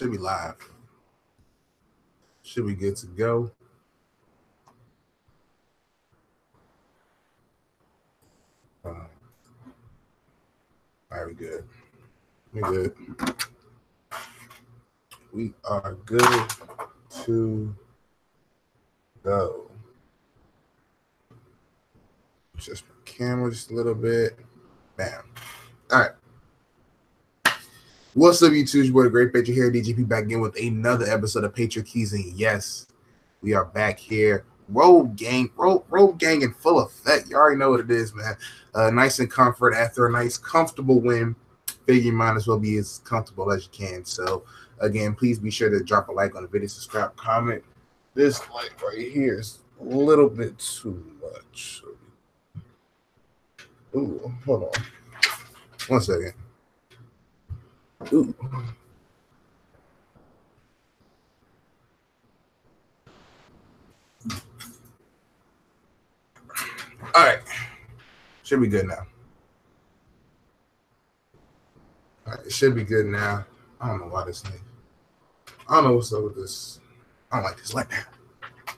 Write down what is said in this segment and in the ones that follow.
Should be live. Should be good to go. All right, we good. We good. We are good to go. Just camera just a little bit. Bam. All right. What's up, YouTube? Your boy, the Great Patriot here. DGP back in with another episode of Patriot Keys. And yes, we are back here. Road gang in full effect. You already know what it is, man. Nice and comfort after a nice, comfortable win. Figure you might as well be as comfortable as you can. So, again, please be sure to drop a like on the video, subscribe, comment. This light right here is a little bit too much. Ooh, hold on. 1 second. Ooh. All right. Should be good now. All right, it should be good now. I don't know why this thing. I don't know what's up with this. I don't like this light now. I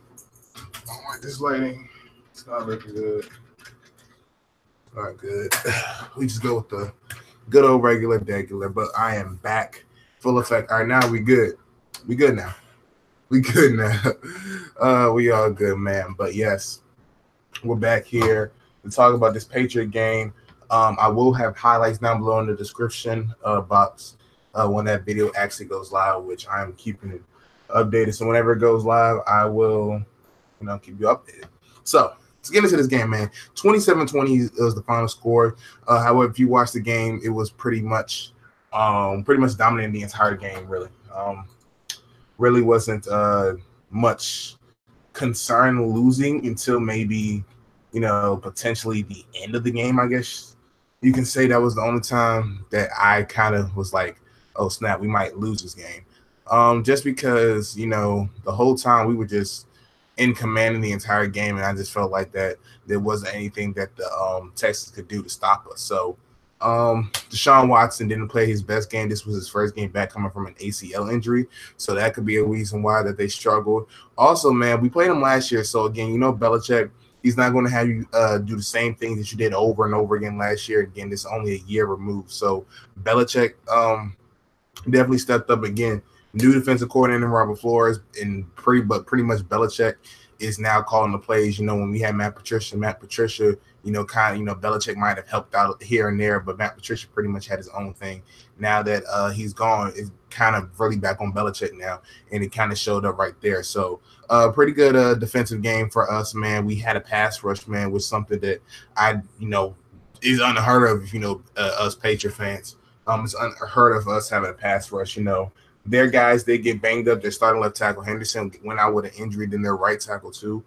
don't like this lighting. It's not looking good. It's not good. We just go with the good old regular. But I am back. Full effect. All right, now we good. We good now. We good now. We all good, man. But yes, we're back here to talk about this Patriot game. I will have highlights down below in the description box when that video actually goes live, which I'm keeping it updated. So whenever it goes live, I will, keep you updated. So let's get into this game, man. 27-20 was the final score. However, if you watch the game, it was pretty much dominating the entire game. Really wasn't much concern losing until maybe potentially the end of the game. I guess you can say that was the only time that I kind of was like, oh snap, we might lose this game. Just because the whole time we were just in command in the entire game, and I just felt like that there wasn't anything that the Texans could do to stop us. So Deshaun Watson didn't play his best game. This was his first game back coming from an ACL injury, so that could be a reason why that they struggled. Also, man, we played him last year, so again, Belichick, he's not going to have you do the same things that you did over and over again last year. Again, this is only a year removed, so Belichick definitely stepped up again. New defensive coordinator Robert Flores, and pretty much Belichick is now calling the plays. When we had Matt Patricia, Belichick might have helped out here and there, but Matt Patricia pretty much had his own thing. Now that he's gone, it's kind of really back on Belichick now, and it kind of showed up right there. So pretty good defensive game for us, man. We had a pass rush, man, with something that is unheard of, us Patriot fans. It's unheard of us having a pass rush, Their guys, they get banged up. Their starting left tackle, Henderson, went out with an injury. Then their right tackle, too.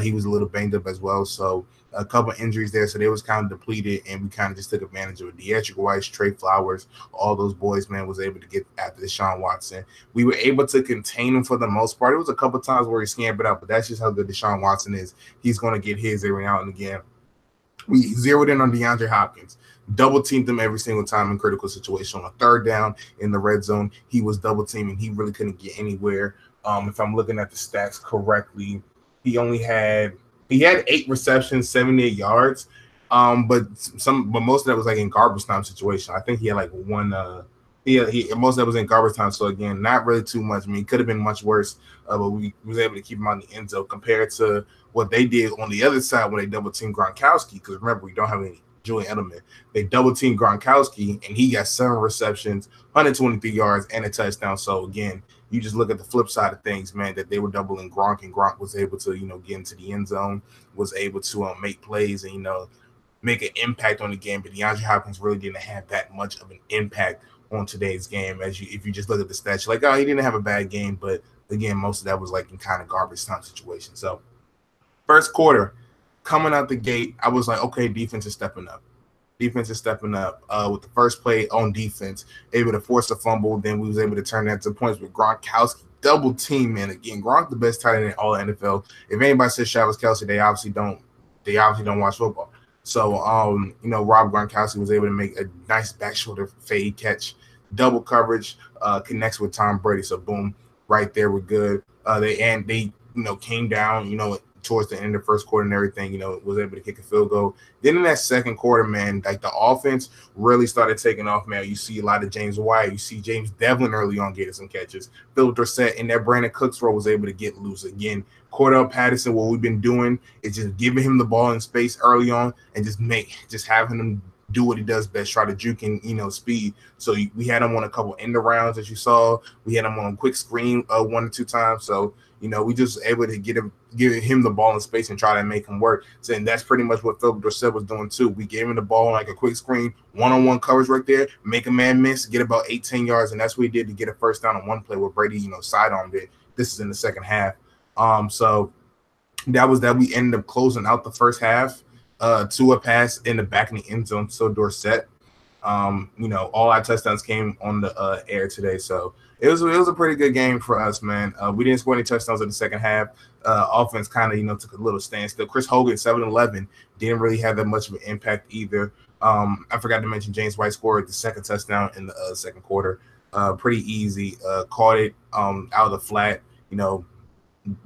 He was a little banged up as well. So a couple injuries there. So they was kind of depleted, and we kind of just took advantage of it. Deatrick Weiss, Trey Flowers, all those boys, man, was able to get after Deshaun Watson. We were able to contain him for the most part. It was a couple times where he scampered out, but that's just how good Deshaun Watson is. He's going to get his every now and again. We zeroed in on DeAndre Hopkins. Double teamed him every single time in critical situation. On a third down in the red zone, he was double teaming. He really couldn't get anywhere. If I'm looking at the stats correctly, he had 8 receptions, 78 yards. But most of that was like in garbage time situation. I think he had like one. Most of that was in garbage time. So again, not really too much. I mean, it could have been much worse. But we was able to keep him on the end zone compared to what they did on the other side when they double teamed Gronkowski. Because remember, we don't have any Julian Edelman. They double teamed Gronkowski, and he got 7 receptions, 123 yards, and a touchdown. So again, you just look at the flip side of things, man, that they were doubling Gronk, and Gronk was able to, get into the end zone, was able to make plays and, make an impact on the game. But DeAndre Hopkins really didn't have that much of an impact on today's game. If you just look at the stats, you're like, oh, he didn't have a bad game. But again, most of that was like in kind of garbage time situation. So first quarter, coming out the gate, I was like, okay, defense is stepping up. Defense is stepping up with the first play on defense, able to force a fumble. Then we was able to turn that to points with Gronkowski double team. And again, Gronk the best tight end in all the NFL. If anybody says Travis Kelce, they obviously don't watch football. So Rob Gronkowski was able to make a nice back shoulder fade catch double coverage, connects with Tom Brady. So boom, right there, we're good. They came down, towards the end of the first quarter and everything, was able to kick a field goal. Then in that second quarter, man, like the offense really started taking off, man. You see a lot of James White. You see James Devlin early on getting some catches. Philip Dorsett and that Brandon Cooks role was able to get loose. Again, Cordell Patterson, what we've been doing is just giving him the ball in space early on and just having him do what he does best, try to juke and, speed. So we had him on a couple end rounds, as you saw. We had him on a quick screen 1 or 2 times. So, we just able to give him the ball in space and try to make him work. So, and that's pretty much what Philip Dorsett was doing too. We gave him the ball like a quick screen, one-on-one coverage right there, make a man miss, get about 18 yards, and that's what he did to get a first down on one play where Brady, sidearmed it. This is in the second half. So that was that. We ended up closing out the first half to a pass in the back of the end zone. So Dorsett, all our touchdowns came on the air today. So it was a pretty good game for us, man. We didn't score any touchdowns in the second half. Offense kind of, took a little standstill. Chris Hogan, 7-11, didn't really have that much of an impact either. I forgot to mention James White scored the second touchdown in the second quarter. Pretty easy. Caught it out of the flat,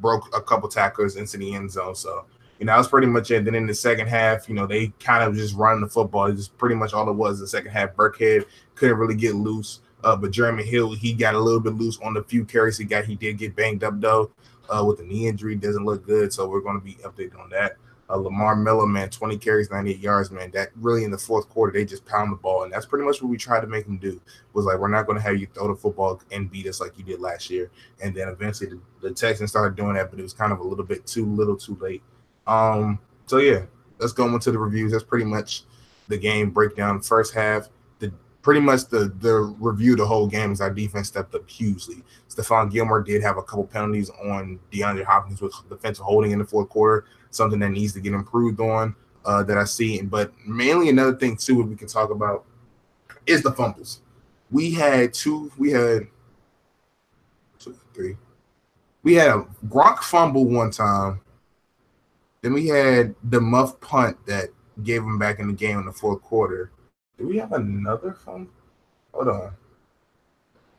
broke a couple tacklers into the end zone. So, that was pretty much it. Then in the second half, they kind of just run the football. It's just pretty much all it was the second half. Burkhead couldn't really get loose. But Jeremy Hill, he got a little bit loose on the few carries he got. He did get banged up, though, with a knee injury. Doesn't look good, so we're going to be updated on that. Lamar Miller, man, 20 carries, 98 yards, man. That really in the fourth quarter, they just pound the ball. And that's pretty much what we tried to make them do, was like, we're not going to have you throw the football and beat us like you did last year. And then eventually the Texans started doing that, but it was kind of a little bit too late. So yeah, let's go into the reviews. That's pretty much the game breakdown. First half, pretty much the review of the whole game is our defense stepped up hugely. Stephon Gilmore did have a couple penalties on DeAndre Hopkins with defensive holding in the fourth quarter, something that needs to get improved on that I see. But mainly another thing too we can talk about is the fumbles. We had a Gronk fumble one time. Then we had the muff punt that gave him back in the game in the fourth quarter. Do we have another fumble? Hold on.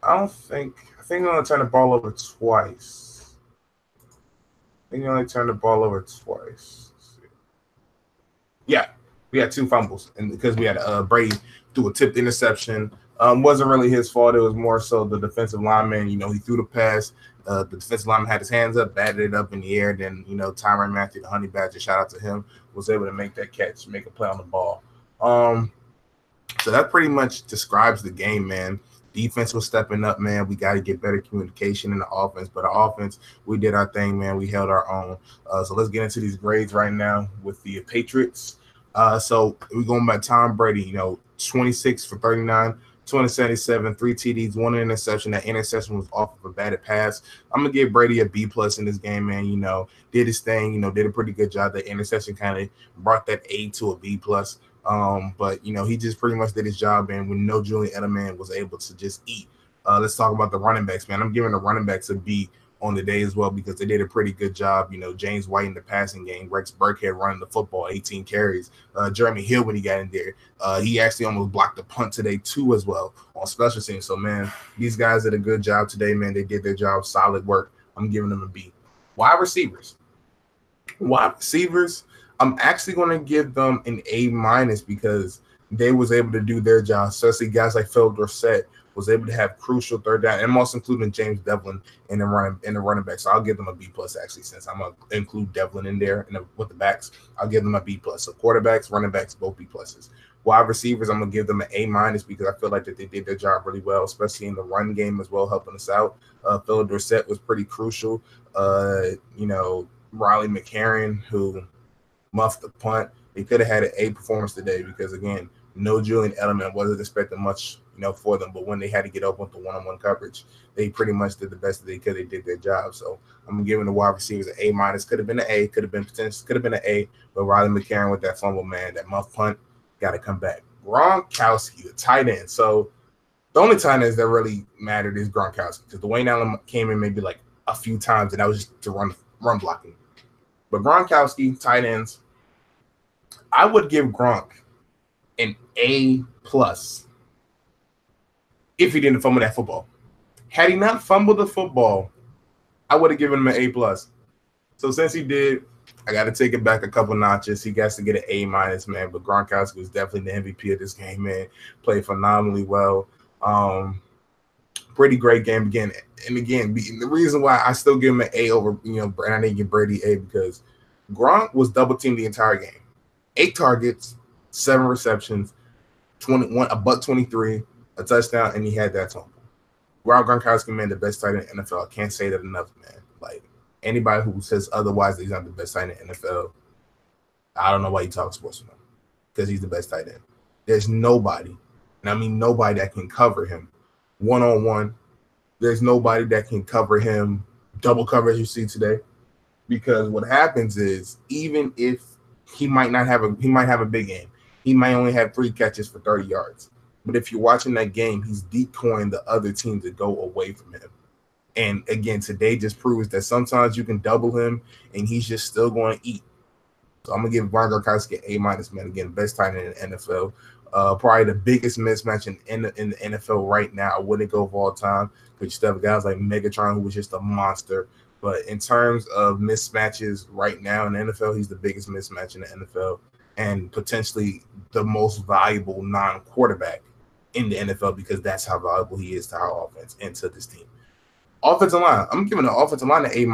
I think I'm going to turn the ball over twice. Yeah, we had 2 fumbles, and because we had Brady threw a tipped interception. Wasn't really his fault. It was more so the defensive lineman. He threw the pass. The defensive lineman had his hands up, batted it up in the air. Then, Tyrann Mathieu, the Honey Badger, shout out to him, was able to make that catch, make a play on the ball. So that pretty much describes the game, man. Defense was stepping up, man. We got to get better communication in the offense. But our offense, we did our thing, man. We held our own. So let's get into these grades right now with the Patriots. So we're going by Tom Brady, 26 for 39. 277, 3 TDs, 1 interception. That interception was off of a batted pass. I'm gonna give Brady a B+ in this game, man. Did his thing. Did a pretty good job. The interception kind of brought that A to a B+. But he just pretty much did his job, and when no Julian Edelman was able to just eat. Let's talk about the running backs, man. I'm giving the running backs a B on the day as well because they did a pretty good job. James White in the passing game, Rex Burkhead running the football, 18 carries. Jeremy Hill, when he got in there, he actually almost blocked the punt today too as well on special teams. So, man, these guys did a good job today, man. They did their job, solid work. I'm giving them a B. Wide receivers, I'm actually going to give them an A- because they was able to do their job, especially guys like Philip Dorsett was able to have crucial third down, and I'm also including James Devlin in the running back. So I'll give them a B+ actually, since I'm gonna include Devlin in there with the backs. I'll give them a B+. So quarterbacks, running backs, both B+. Wide receivers, I'm gonna give them an A- because I feel like that they did their job really well, especially in the run game as well, helping us out. Philip Dorsett was pretty crucial. Riley McCarron, who muffed the punt. He could have had an A performance today because, again, no Julian Edelman, wasn't expecting much, for them. But when they had to get up with the one-on-one coverage, they pretty much did the best that they could. They did their job. So I'm giving the wide receivers an A-. Could have been an A, could have been an A. But Riley McCarron with that fumble, man, that muff punt, got to come back. Gronkowski, the tight end. So the only tight ends that really mattered is Gronkowski, because Dwayne Allen came in maybe like a few times, and that was just to run blocking. But Gronkowski, tight ends, I would give Gronk an A+. if he didn't fumble that football. Had he not fumbled the football, I would have given him an A+. So since he did, I got to take it back a couple notches. He gets to get an A-, man. But Gronkowski was definitely the MVP of this game, man. Played phenomenally well. Pretty great game again. And again, the reason why I still give him an A over, and I didn't give Brady A because Gronk was double teamed the entire game. 8 targets, 7 receptions, 21, a $123, a touchdown, and he had that fumble. Rob Gronkowski, man, the best tight end in the NFL. I can't say that enough, man. Like, anybody who says otherwise that he's not the best tight end in the NFL, I don't know why you talk sports with him, because he's the best tight end. There's nobody, and I mean nobody that can cover him one-on-one. There's nobody that can cover him double cover as you see today, because what happens is even if he might have a big game, he might only have 3 catches for 30 yards. But if you're watching that game, he's decoying the other team to go away from him. And again, today just proves that sometimes you can double him and he's just still going to eat. So I'm going to give Ron Gronkowski an A-, man. Again, best tight end in the NFL. Probably the biggest mismatch in the NFL right now. I wouldn't go of all time, but you still have guys like Megatron, who was just a monster. But in terms of mismatches right now in the NFL, he's the biggest mismatch in the NFL and potentially the most valuable non-quarterback in the NFL, because that's how valuable he is to our offense and to this team. Offensive line, I'm giving the offensive line an A-.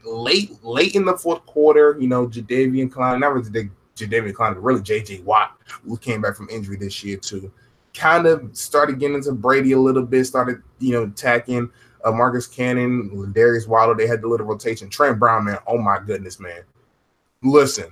Late in the fourth quarter, Jadeveon Clowney, not really Jadeveon Clowney, but really J.J. Watt, who came back from injury this year too, kind of started getting into Brady a little bit, started, attacking Marcus Cannon, Darius Waddle. They had the little rotation. Trent Brown, man, oh my goodness, man. Listen,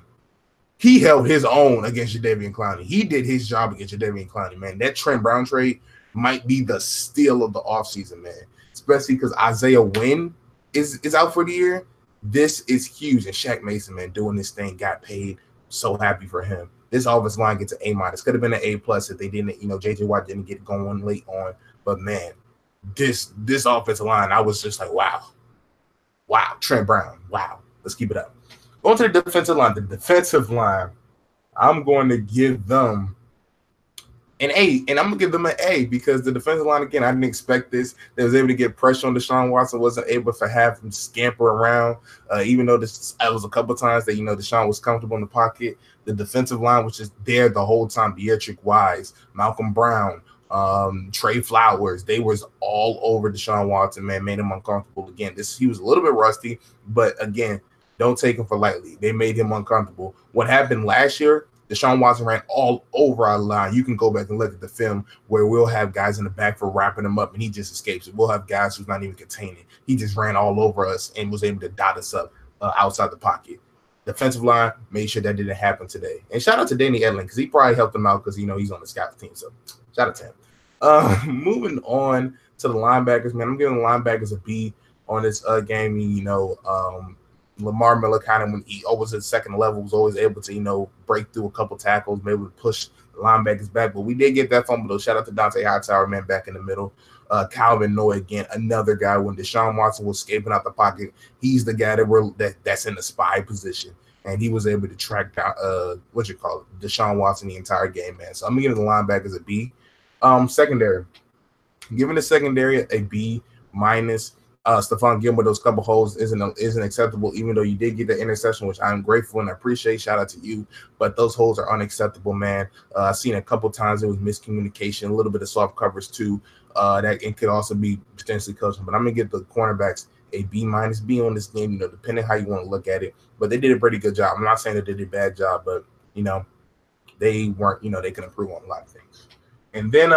he held his own against Jadeveon Clowney. He did his job against Jadeveon Clowney, man. That Trent Brown trade might be the steal of the offseason, man, especially because Isaiah Wynn is out for the year. This is huge. And Shaq Mason, man, doing this thing, got paid. So happy for him. This offensive line gets an A-. Could have been an A+ if they didn't, J.J. Watt didn't get going late on. But, man, this offensive line, I was just like, wow. Wow, Trent Brown, wow. Let's keep it up. Going to the defensive line. The defensive line, I'm going to give them an A, and I'm going to give them an A because the defensive line, again, I didn't expect this. They was able to get pressure on Deshaun Watson, wasn't able to have him scamper around, even though it was a couple times that, Deshaun was comfortable in the pocket. The defensive line was just there the whole time. Beatrick Wise, Malcolm Brown, Trey Flowers, they was all over Deshaun Watson, man, made him uncomfortable. Again, he was a little bit rusty, but again, don't take him for lightly. They made him uncomfortable. What happened last year, Deshaun Watson ran all over our line. You can go back and look at the film where we'll have guys in the back for wrapping him up, and he just escapes it. We'll have guys who's not even containing. He just ran all over us and was able to dot us up outside the pocket. Defensive line made sure that didn't happen today. And shout out to Danny Edlin because he probably helped him out because, he's on the scout team. So shout out to him. Moving on to the linebackers, man, I'm giving the linebackers a B on this game. Lamar Miller kind of, when he always at second level, was always able to, break through a couple tackles, maybe able to push the linebackers back. But we did get that fumble, though. Shout out to Dante Hightower, man, back in the middle. Calvin Noy, again, another guy. When Deshaun Watson was escaping out the pocket, he's the guy that's in the spy position. And he was able to track down, Deshaun Watson the entire game, man. So I'm going to give the linebackers a B. Secondary. Giving the secondary a B-. Stephon Gilmore, those couple holes isn't acceptable, even though you did get the interception, which I'm grateful and I appreciate. Shout out to you. But those holes are unacceptable, man. I've seen a couple times it was miscommunication, a little bit of soft coverage too. That it could also be potentially coaching. But I'm going to give the cornerbacks a B- B on this game, depending how you want to look at it. But they did a pretty good job. I'm not saying that they did a bad job, but, they weren't, they can improve on a lot of things. And then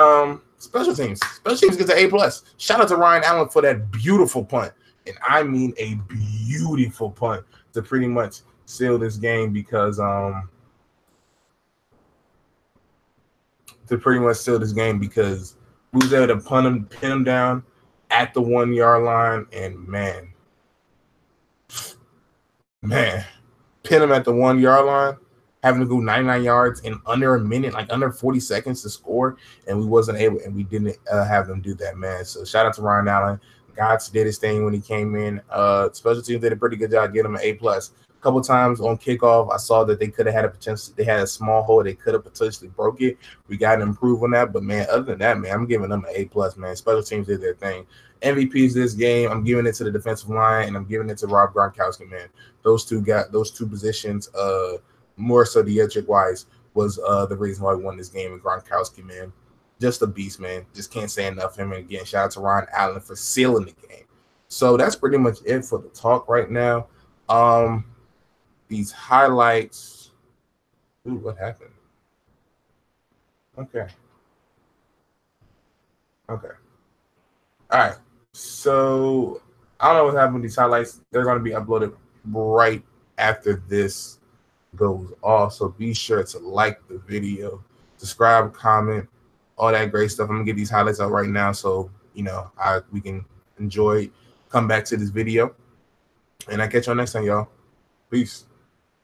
special teams. Special teams gets an A+. Shout out to Ryan Allen for that beautiful punt. And I mean a beautiful punt to pretty much seal this game because we was able to pin him down at the 1 yard line, and man, pin him at the 1 yard line, having to go 99 yards in under a minute, like under 40 seconds to score, and we didn't have them do that, man. So shout out to Ryan Allen. Gods did his thing when he came in. Special teams did a pretty good job getting him an A+. A couple times on kickoff, I saw that they could have had a potential. They had a small hole. They could have potentially broke it. We got to improve on that. But man, other than that, man, I'm giving them an A+. Man, special teams did their thing. MVPs this game, I'm giving it to the defensive line, and I'm giving it to Rob Gronkowski. Man, those two positions. More so Dietrich Wise was the reason why we won this game. And Gronkowski, man, just a beast, man. Just can't say enough of him. And again, shout out to Ron Allen for sealing the game. So that's pretty much it for the talk right now. These highlights. Ooh, what happened? Okay. All right. So I don't know what happened with these highlights. They're going to be uploaded right after this goes off. So be sure to like the video, subscribe, comment, all that great stuff. I'm going to get these highlights out right now so, we can enjoy, come back to this video. And I catch y'all next time, y'all. Peace.